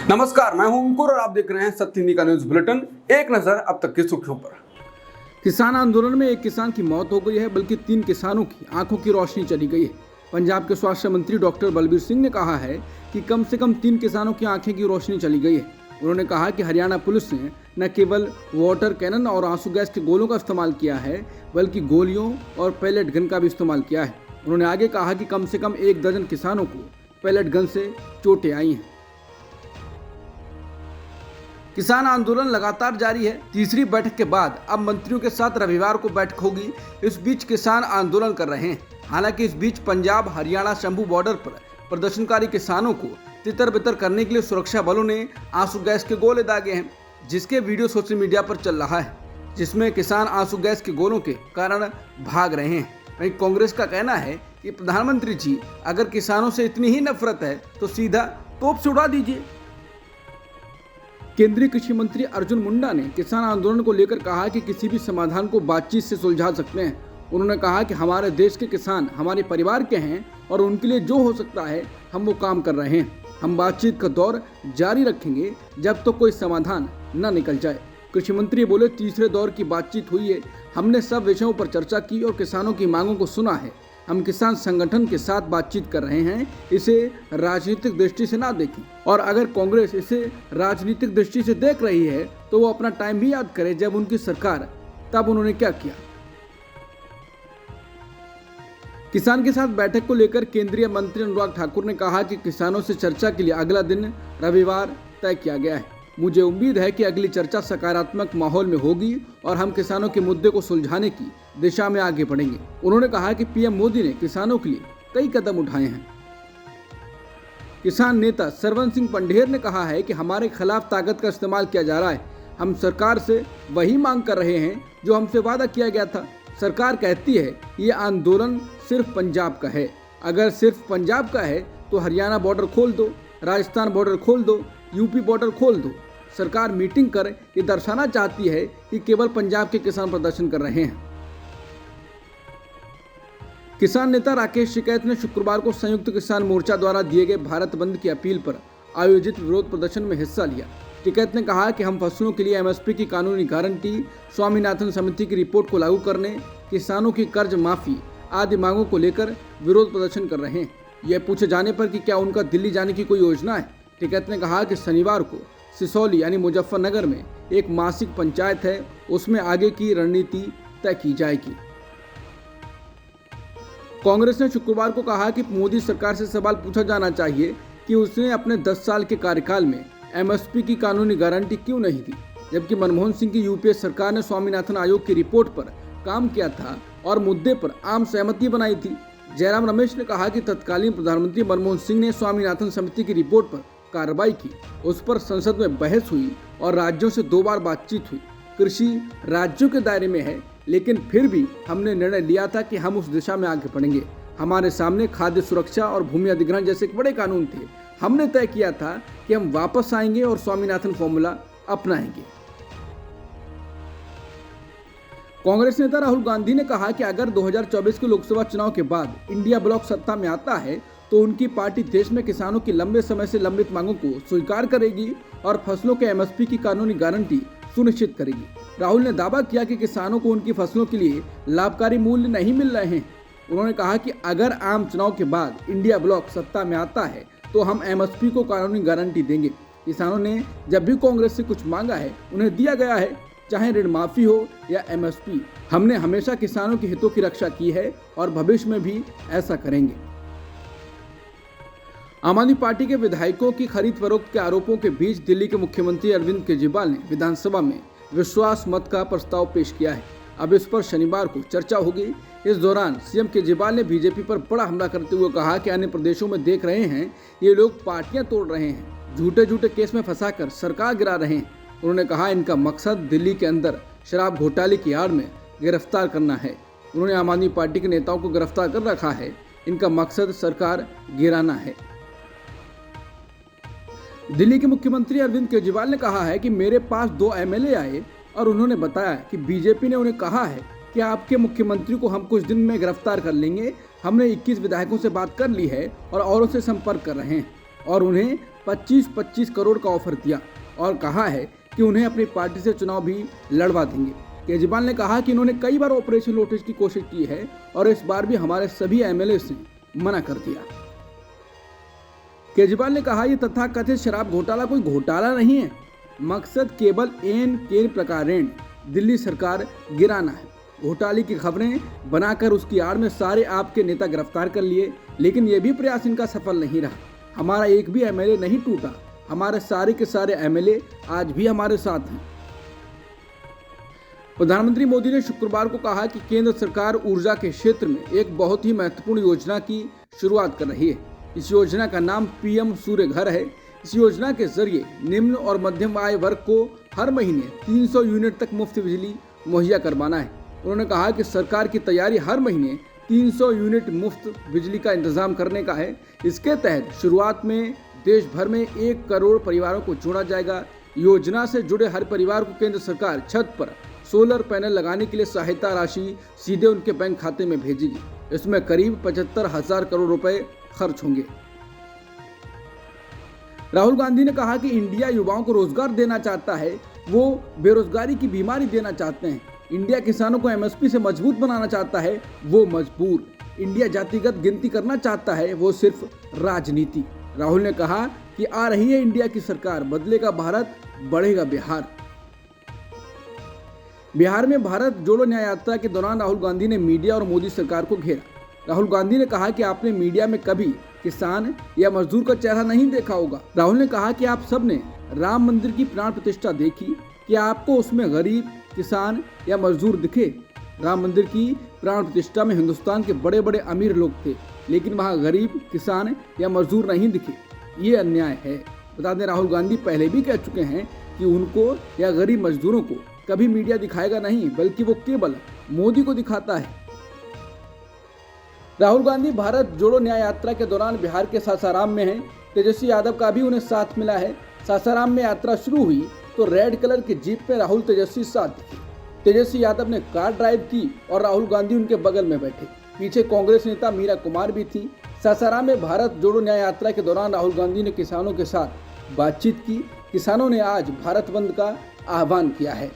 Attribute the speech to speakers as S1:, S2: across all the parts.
S1: नमस्कार, मैं हूं अंकुर और आप देख रहे हैं सत्य हिंदी का न्यूज बुलेटिन। एक नजर अब तक की सुर्खियों पर।
S2: किसान आंदोलन में एक किसान की मौत हो गई है, बल्कि 3 किसानों की आंखों की रोशनी चली गई है। पंजाब के स्वास्थ्य मंत्री डॉक्टर बलबीर सिंह ने कहा है कि कम से कम 3 किसानों की आंखें की रोशनी चली गई है। उन्होंने कहा कि हरियाणा पुलिस ने न केवल वाटर कैनन और आंसू गैस के गोलों का इस्तेमाल किया है, बल्कि गोलियों और पैलेट गन का भी इस्तेमाल किया है। उन्होंने आगे कहा कि कम से कम 1 दर्जन किसानों को पैलेट गन से चोटें आई हैं। किसान आंदोलन लगातार जारी है। तीसरी बैठक के बाद अब मंत्रियों के साथ रविवार को बैठक होगी। इस बीच किसान आंदोलन कर रहे हैं। हालांकि इस बीच पंजाब हरियाणा शंभू बॉर्डर पर प्रदर्शनकारी किसानों को तितर बितर करने के लिए सुरक्षा बलों ने आंसू गैस के गोले दागे हैं, जिसके वीडियो सोशल मीडिया पर चल रहा है, जिसमें किसान आंसू गैस के गोलों के कारण भाग रहे हैं। वहीं कांग्रेस का कहना है कि प्रधानमंत्री जी, अगर किसानों से इतनी ही नफरत है तो सीधा तोप से उड़ा दीजिए। केंद्रीय कृषि मंत्री अर्जुन मुंडा ने किसान आंदोलन को लेकर कहा कि किसी भी समाधान को बातचीत से सुलझा सकते हैं। उन्होंने कहा कि हमारे देश के किसान हमारे परिवार के हैं और उनके लिए जो हो सकता है हम वो काम कर रहे हैं। हम बातचीत का दौर जारी रखेंगे जब तक तो कोई समाधान न निकल जाए। कृषि मंत्री बोले, तीसरे दौर की बातचीत हुई है। हमने सब विषयों पर चर्चा की और किसानों की मांगों को सुना है। हम किसान संगठन के साथ बातचीत कर रहे हैं। इसे राजनीतिक दृष्टि से ना देखें, और अगर कांग्रेस इसे राजनीतिक दृष्टि से देख रही है तो वो अपना टाइम भी याद करे जब उनकी सरकार तब उन्होंने क्या किया। किसान के साथ बैठक को लेकर केंद्रीय मंत्री अनुराग ठाकुर ने कहा कि किसानों से चर्चा के लिए अगला दिन रविवार तय किया गया है। मुझे उम्मीद है कि अगली चर्चा सकारात्मक माहौल में होगी और हम किसानों के मुद्दे को सुलझाने की दिशा में आगे बढ़ेंगे। उन्होंने कहा कि पीएम मोदी ने किसानों के लिए कई कदम उठाए हैं। किसान नेता सरवन सिंह पंढेर ने कहा है कि हमारे खिलाफ ताकत का इस्तेमाल किया जा रहा है। हम सरकार से वही मांग कर रहे हैं जो हमसे वादा किया गया था। सरकार कहती है ये आंदोलन सिर्फ पंजाब का है। अगर सिर्फ पंजाब का है तो हरियाणा बॉर्डर खोल दो, राजस्थान बॉर्डर खोल दो, यूपी बॉर्डर खोल दो। सरकार मीटिंग कर ये दर्शाना चाहती है कि केवल पंजाब के किसान प्रदर्शन कर रहे हैं। किसान नेता राकेश टिकैत ने शुक्रवार को संयुक्त किसान मोर्चा द्वारा दिए गए भारत बंद की अपील पर आयोजित विरोध प्रदर्शन में हिस्सा लिया। टिकैत ने कहा कि हम फसलों के लिए एमएसपी की कानूनी गारंटी, स्वामीनाथन समिति की रिपोर्ट को लागू करने, किसानों की कर्ज माफी आदि मांगों को लेकर विरोध प्रदर्शन कर रहे हैं। यह पूछे जाने पर कि क्या उनका दिल्ली जाने की कोई योजना है, टिकैत ने कहा कि शनिवार को सिसौली यानी मुजफ्फरनगर में एक मासिक पंचायत है, उसमें आगे की रणनीति तय की जाएगी। कांग्रेस ने शुक्रवार को कहा कि मोदी सरकार से सवाल पूछा जाना चाहिए कि उसने अपने 10 साल के कार्यकाल में एमएसपी की कानूनी गारंटी क्यों नहीं दी, जबकि मनमोहन सिंह की यूपीए सरकार ने स्वामीनाथन आयोग की रिपोर्ट पर काम किया था और मुद्दे पर आम सहमति बनाई थी। जयराम रमेश ने कहा कि तत्कालीन प्रधानमंत्री मनमोहन सिंह ने स्वामीनाथन समिति की रिपोर्ट पर कार्रवाई की, उस पर संसद में बहस हुई और राज्यों से 2 बार बातचीत हुई। कृषि राज्यों के दायरे में है, लेकिन फिर भी हमने निर्णय लिया था कि हम उस दिशा में आगे बढ़ेंगे। हमारे सामने खाद्य सुरक्षा और भूमि अधिग्रहण जैसे बड़े कानून थे। हमने तय किया था कि हम वापस आएंगे और स्वामीनाथन फॉर्मूला अपनाएंगे। कांग्रेस नेता राहुल गांधी ने कहा कि अगर 2024 के लोकसभा चुनाव के बाद इंडिया ब्लॉक सत्ता में आता है तो उनकी पार्टी देश में किसानों की लंबे समय से लंबित मांगों को स्वीकार करेगी और फसलों के एमएसपी की कानूनी गारंटी सुनिश्चित करेगी। राहुल ने दावा किया कि किसानों को उनकी फसलों के लिए लाभकारी मूल्य नहीं मिल रहे हैं। उन्होंने कहा कि अगर आम चुनाव के बाद इंडिया ब्लॉक सत्ता में आता है तो हम एमएसपी को कानूनी गारंटी देंगे। किसानों ने जब भी कांग्रेस से कुछ मांगा है उन्हें दिया गया है, चाहे ऋण माफी हो या एमएसपी। हमने हमेशा किसानों के हितों की रक्षा की है और भविष्य में भी ऐसा करेंगे। आम आदमी पार्टी के विधायकों की खरीद फरोख्त के आरोपों के बीच दिल्ली के मुख्यमंत्री अरविंद केजरीवाल ने विधानसभा में विश्वास मत का प्रस्ताव पेश किया है। अब इस पर शनिवार को चर्चा होगी। इस दौरान सीएम केजरीवाल ने बीजेपी पर बड़ा हमला करते हुए कहा कि अन्य प्रदेशों में देख रहे हैं ये लोग पार्टियां तोड़ रहे हैं, झूठे झूठे केस में फंसाकर सरकार गिरा रहे हैं। उन्होंने कहा इनका मकसद दिल्ली के अंदर शराब घोटाले की आड़ में गिरफ्तार करना है। उन्होंने आम आदमी पार्टी के नेताओं को गिरफ्तार कर रखा है। इनका मकसद सरकार गिराना है। दिल्ली के मुख्यमंत्री अरविंद केजरीवाल ने कहा है कि मेरे पास 2 एमएलए आए और उन्होंने बताया कि बीजेपी ने उन्हें कहा है कि आपके मुख्यमंत्री को हम कुछ दिन में गिरफ्तार कर लेंगे। हमने 21 विधायकों से बात कर ली है और औरों से संपर्क कर रहे हैं और उन्हें 25-25 करोड़ का ऑफर दिया और कहा है कि उन्हें अपनी पार्टी से चुनाव भी लड़वा देंगे। केजरीवाल ने कहा कि इन्होंने कई बार ऑपरेशन लोटस की कोशिश की है और इस बार भी हमारे सभी एमएलए से मना कर दिया। केजरीवाल ने कहा, यह तथाकथित शराब घोटाला कोई घोटाला नहीं है, मकसद केवल केन प्रकारेण दिल्ली सरकार गिराना है। घोटाले की खबरें बनाकर उसकी आड़ में सारे आपके नेता गिरफ्तार कर लिए, लेकिन यह भी प्रयास इनका सफल नहीं रहा। हमारा एक भी एमएलए नहीं टूटा, हमारे सारे के सारे एमएलए आज भी हमारे साथ हैं। प्रधानमंत्री मोदी ने शुक्रवार को कहा कि केंद्र सरकार ऊर्जा के क्षेत्र में एक बहुत ही महत्वपूर्ण योजना की शुरुआत कर रही है। इस योजना का नाम पीएम सूर्य घर है। इस योजना के जरिए निम्न और मध्यम आय वर्ग को हर महीने 300 यूनिट तक मुफ्त बिजली मुहैया करवाना है। उन्होंने कहा कि सरकार की तैयारी हर महीने 300 यूनिट मुफ्त बिजली का इंतजाम करने का है। इसके तहत शुरुआत में देश भर में 1 करोड़ परिवारों को जोड़ा जाएगा। योजना से जुड़े हर परिवार को केंद्र सरकार छत पर सोलर पैनल लगाने के लिए सहायता राशि सीधे उनके बैंक खाते में भेजेगी। इसमें करीब 75,000 करोड़ रुपए खर्च होंगे। राहुल गांधी ने कहा कि इंडिया युवाओं को रोजगार देना चाहता है, वो बेरोजगारी की बीमारी देना चाहते हैं। इंडिया किसानों को एमएसपी से मजबूत बनाना चाहता है, वो मजबूर। इंडिया जातिगत गिनती करना चाहता है, वो सिर्फ राजनीति। राहुल ने कहा कि आ रही है इंडिया की सरकार, बदलेगा भारत, बढ़ेगा बिहार। बिहार में भारत जोड़ो न्याय यात्रा के दौरान राहुल गांधी ने मीडिया और मोदी सरकार को घेरा। राहुल गांधी ने कहा कि आपने मीडिया में कभी किसान या मजदूर का चेहरा नहीं देखा होगा। राहुल ने कहा कि आप सबने राम मंदिर की प्राण प्रतिष्ठा देखी, क्या आपको उसमें गरीब, किसान या मजदूर दिखे? राम मंदिर की प्राण प्रतिष्ठा में हिंदुस्तान के बड़े बड़े अमीर लोग थे, लेकिन वहाँ गरीब, किसान या मजदूर नहीं दिखे। ये अन्याय है। बता दें, राहुल गांधी पहले भी कह चुके हैं कि उनको या गरीब मजदूरों को कभी मीडिया दिखाएगा नहीं, बल्कि वो केवल मोदी को दिखाता है। राहुल गांधी भारत जोड़ो न्याय यात्रा के दौरान बिहार के सासाराम में हैं। तेजस्वी यादव का भी उन्हें साथ मिला है। सासाराम में यात्रा शुरू हुई तो रेड कलर की जीप में राहुल तेजस्वी साथ दिखे। तेजस्वी यादव ने कार ड्राइव की और राहुल गांधी उनके बगल में बैठे। पीछे कांग्रेस नेता मीरा कुमार भी थी। सासाराम में भारत जोड़ो न्याय यात्रा के दौरान राहुल गांधी ने किसानों के साथ बातचीत की। किसानों ने आज भारत बंद का आह्वान किया है।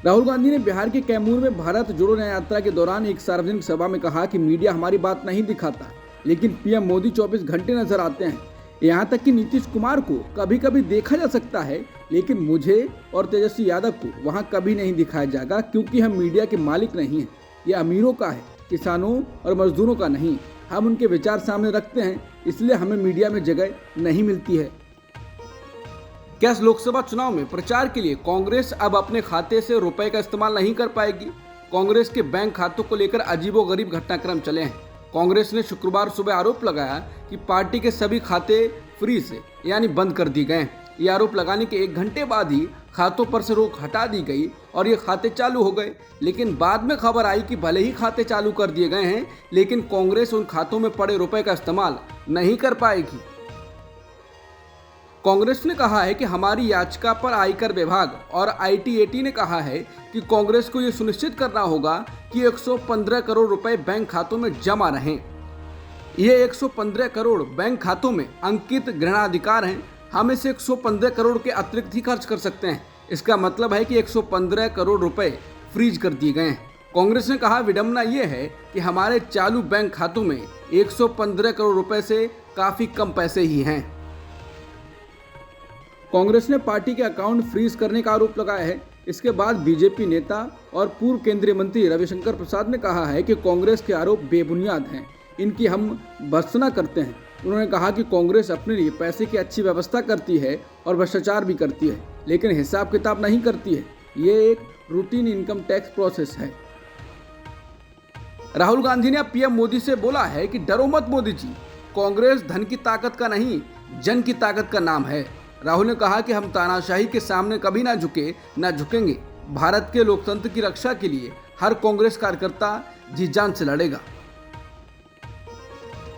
S2: राहुल गांधी ने बिहार के कैमूर में भारत जोड़ो न्याय यात्रा के दौरान एक सार्वजनिक सभा में कहा कि मीडिया हमारी बात नहीं दिखाता, लेकिन पीएम मोदी 24 घंटे नजर आते हैं। यहाँ तक कि नीतीश कुमार को कभी कभी देखा जा सकता है, लेकिन मुझे और तेजस्वी यादव को वहाँ कभी नहीं दिखाया जाएगा, क्योंकि हम मीडिया के मालिक नहीं हैं। ये अमीरों का है, किसानों और मजदूरों का नहीं। हम उनके विचार सामने रखते हैं, इसलिए हमें मीडिया में जगह नहीं मिलती है। क्या इस लोकसभा चुनाव में प्रचार के लिए कांग्रेस अब अपने खाते से रुपए का इस्तेमाल नहीं कर पाएगी? कांग्रेस के बैंक खातों को लेकर अजीबोगरीब घटनाक्रम चले हैं। कांग्रेस ने शुक्रवार सुबह आरोप लगाया कि पार्टी के सभी खाते फ्रीज यानी बंद कर दिए गए। ये आरोप लगाने के 1 घंटे बाद ही खातों पर से रोक हटा दी गई और ये खाते चालू हो गए। लेकिन बाद में खबर आई कि भले ही खाते चालू कर दिए गए हैं, लेकिन कांग्रेस उन खातों में पड़े रुपए का इस्तेमाल नहीं कर पाएगी। कांग्रेस ने कहा है कि हमारी याचिका पर आयकर विभाग और आईटीएटी ने कहा है कि कांग्रेस को यह सुनिश्चित करना होगा कि 115 करोड़ रुपए बैंक खातों में जमा रहें। ये 115 करोड़ बैंक खातों में अंकित ग्रहणाधिकार हैं। हम इसे 115 करोड़ के अतिरिक्त ही खर्च कर सकते हैं। इसका मतलब है कि 115 करोड़ रुपए फ्रीज कर दिए गए हैं। कांग्रेस ने कहा, विडंबना यह है कि हमारे चालू बैंक खातों में 115 करोड़ रुपए से काफी कम पैसे ही हैं। कांग्रेस ने पार्टी के अकाउंट फ्रीज करने का आरोप लगाया है। इसके बाद बीजेपी नेता और पूर्व केंद्रीय मंत्री रविशंकर प्रसाद ने कहा है कि कांग्रेस के आरोप बेबुनियाद हैं, इनकी हम भर्त्सना करते हैं। उन्होंने कहा कि कांग्रेस अपने लिए पैसे की अच्छी व्यवस्था करती है और भ्रष्टाचार भी करती है, लेकिन हिसाब किताब नहीं करती है। ये एक रूटीन इनकम टैक्स प्रोसेस है। राहुल गांधी ने अब पीएम मोदी से बोला है कि डरो मत मोदी जी, कांग्रेस धन की ताकत का नहीं, जन की ताकत का नाम है। राहुल ने कहा कि हम तानाशाही के सामने कभी ना झुके, ना झुकेंगे। भारत के लोकतंत्र की रक्षा के लिए हर कांग्रेस कार्यकर्ता जी जान से लड़ेगा।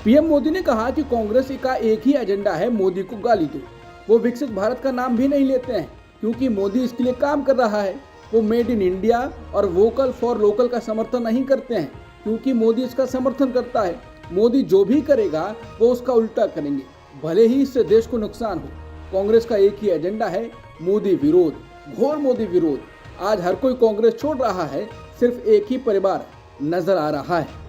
S2: पीएम मोदी ने कहा कि कांग्रेस का एक ही एजेंडा है, मोदी को गाली दो। वो विकसित भारत का नाम भी नहीं लेते हैं, क्योंकि मोदी इसके लिए काम कर रहा है। वो मेड इन इंडिया और वोकल फॉर लोकल का समर्थन नहीं करते हैं, क्योंकि मोदी इसका समर्थन करता है। मोदी जो भी करेगा वो उसका उल्टा करेंगे। भले ही इससे देश को नुकसान हो। कांग्रेस का एक ही एजेंडा है, मोदी विरोध, घोर मोदी विरोध। आज हर कोई कांग्रेस छोड़ रहा है, सिर्फ एक ही परिवार नजर आ रहा है।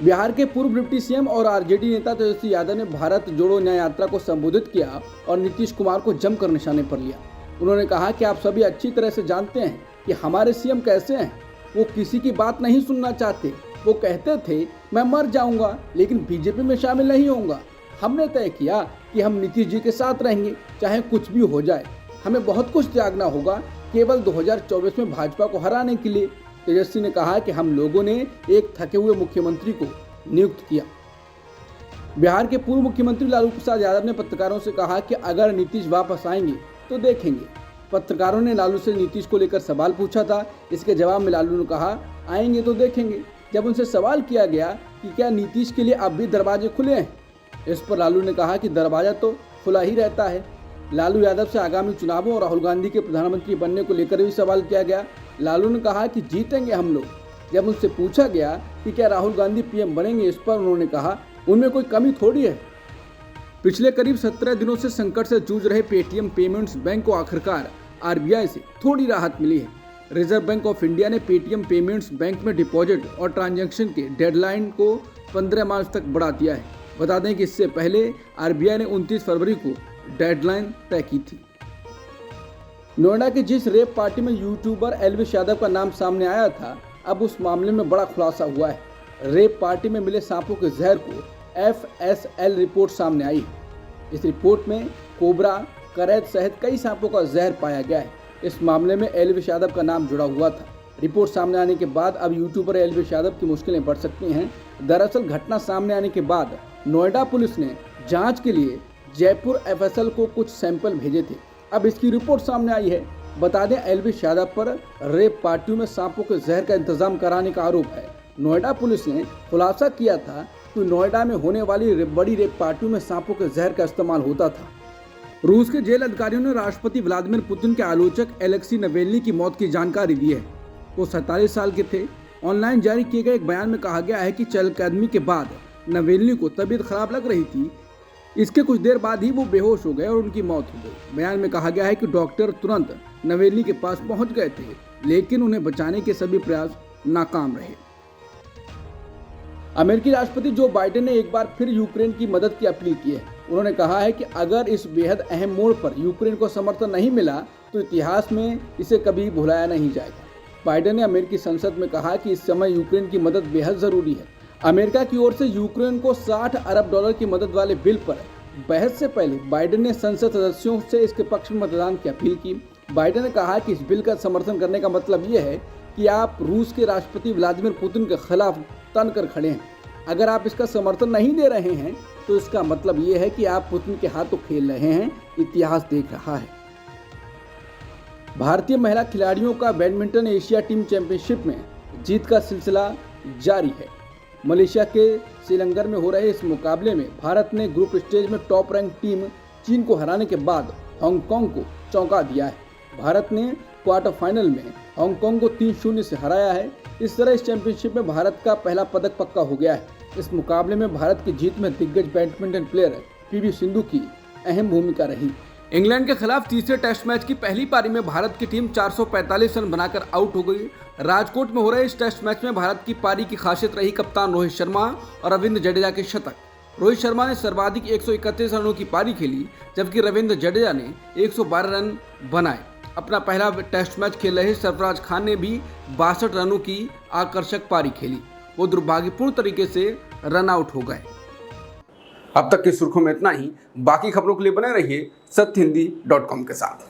S2: बिहार के पूर्व डिप्टी सीएम और आरजेडी नेता तेजस्वी यादव ने भारत जोड़ो न्याय यात्रा को संबोधित किया और नीतीश कुमार को जमकर निशाने पर लिया। उन्होंने कहा कि आप सभी अच्छी तरह से जानते हैं कि हमारे सीएम कैसे हैं। वो किसी की बात नहीं सुनना चाहते। वो कहते थे मैं मर जाऊंगा लेकिन बीजेपी में शामिल नहीं होऊंगा। हमने तय किया कि हम नीतीश जी के साथ रहेंगे, चाहे कुछ भी हो जाए। हमें बहुत कुछ त्यागना होगा केवल 2024 में भाजपा को हराने के लिए। तेजस्वी ने कहा कि हम लोगों ने एक थके हुए मुख्यमंत्री को नियुक्त किया। बिहार के पूर्व मुख्यमंत्री लालू प्रसाद यादव ने पत्रकारों से कहा कि अगर नीतीश वापस आएंगे तो देखेंगे। पत्रकारों ने लालू से नीतीश को लेकर सवाल पूछा था। इसके जवाब में लालू ने कहा आएंगे तो देखेंगे। जब उनसे सवाल किया गया कि क्या नीतीश के लिए अब भी दरवाजे खुले हैं, इस पर लालू ने कहा कि दरवाजा तो खुला ही रहता है। लालू यादव से आगामी चुनावों और राहुल गांधी के प्रधानमंत्री बनने को लेकर भी सवाल किया गया। लालू ने कहा कि जीतेंगे हम लोग। जब उनसे पूछा गया कि क्या राहुल गांधी पीएम बनेंगे, इस पर उन्होंने कहा उनमें कोई कमी थोड़ी है। पिछले करीब 17 दिनों से संकट से जूझ रहे पेटीएम पेमेंट्स बैंक को आखिरकार आरबीआई से थोड़ी राहत मिली है। रिजर्व बैंक ऑफ इंडिया ने पेटीएम पेमेंट्स बैंक में डिपॉजिट और ट्रांजैक्शन के डेडलाइन को 15 मार्च तक बढ़ा दिया है। बता दें कि इससे पहले आरबीआई ने 29 फरवरी को डेडलाइन तय की थी। नोएडा की जिस रेप पार्टी में यूट्यूबर एल्विश यादव का नाम सामने आया था, अब उस मामले में बड़ा खुलासा हुआ है। रेप पार्टी में मिले सांपों के जहर को FSL रिपोर्ट सामने आई है। इस रिपोर्ट में कोबरा, करैत सहित कई सांपों का जहर पाया गया है। इस मामले में एल्विश यादव का नाम जुड़ा हुआ था। रिपोर्ट सामने आने के बाद अब यूट्यूबर एल्विश यादव की मुश्किलें बढ़ सकती हैं। दरअसल घटना सामने आने के बाद नोएडा पुलिस ने जांच के लिए जयपुर FSL को कुछ सैंपल भेजे थे। अब इसकी रिपोर्ट सामने आई है। बता दें एल्विश यादव पर रेप पार्टियों में सांपों के जहर का इंतजाम कराने का आरोप है। नोएडा पुलिस ने खुलासा किया था कि नोएडा में होने वाली बड़ी रेप पार्टियों में सांपों के जहर का इस्तेमाल होता था। रूस के जेल अधिकारियों ने राष्ट्रपति व्लादिमीर पुतिन के आलोचक एलेक्सी नवेल्नी की मौत की जानकारी दी है। वो 47 साल के थे। ऑनलाइन जारी किए गए एक बयान में कहा गया है कि चहलकदमी के बाद नवेल्नी को तबीयत खराब लग रही थी। इसके कुछ देर बाद ही वो बेहोश हो गए और उनकी मौत हो गई। बयान में कहा गया है कि डॉक्टर तुरंत नवेल्नी के पास पहुंच गए थे, लेकिन उन्हें बचाने के सभी प्रयास नाकाम रहे। अमेरिकी राष्ट्रपति जो बाइडेन ने एक बार फिर यूक्रेन की मदद की अपील की है। उन्होंने कहा है कि अगर इस बेहद अहम मोड़ पर यूक्रेन को समर्थन नहीं मिला तो इतिहास में इसे कभी भुलाया नहीं जाएगा। बाइडेन ने अमेरिकी संसद में कहा कि इस समय यूक्रेन की मदद बेहद जरूरी है। अमेरिका की ओर से यूक्रेन को $60 अरब की मदद वाले बिल पर बहस से पहले बाइडेन ने संसद सदस्यों से इसके पक्ष में मतदान की अपील की। बाइडेन ने कहा कि इस बिल का समर्थन करने का मतलब ये है कि आप रूस के राष्ट्रपति व्लादिमीर पुतिन के खिलाफ तन कर खड़े हैं। अगर आप इसका समर्थन नहीं दे रहे हैं तो इसका मतलब ये है कि आप पुतिन के हाथों खेल रहे हैं। इतिहास देख रहा है। भारतीय महिला खिलाड़ियों का बैडमिंटन एशिया टीम चैंपियनशिप में जीत का सिलसिला जारी है। मलेशिया के श्रीलंगर में हो रहे इस मुकाबले में भारत ने ग्रुप स्टेज में टॉप रैंक टीम चीन को हराने के बाद हांगकांग को चौंका दिया है। भारत ने क्वार्टर फाइनल में हांगकांग को 3-0 से हराया है। इस तरह इस चैंपियनशिप में भारत का पहला पदक पक्का हो गया है। इस मुकाबले में भारत की जीत में दिग्गज बैडमिंटन प्लेयर PV सिंधु की अहम भूमिका रही। इंग्लैंड के खिलाफ तीसरे टेस्ट मैच की पहली पारी में भारत की टीम 445 रन बनाकर आउट हो गई। राजकोट में हो रहे इस टेस्ट मैच में भारत की पारी की खासियत रही कप्तान रोहित शर्मा और रविंद्र जडेजा के शतक। रोहित शर्मा ने सर्वाधिक 131 रनों की पारी खेली, जबकि रविंद्र जडेजा ने 112 रन बनाए। अपना पहला टेस्ट मैच खेल रहे सरफराज खान ने भी 62 रनों की आकर्षक पारी खेली। वो दुर्भाग्यपूर्ण तरीके से रन आउट हो गए।
S1: अब तक की सुर्खियों में इतना ही। बाकी खबरों के लिए बने रहिए सत्यहिंदी.com के साथ।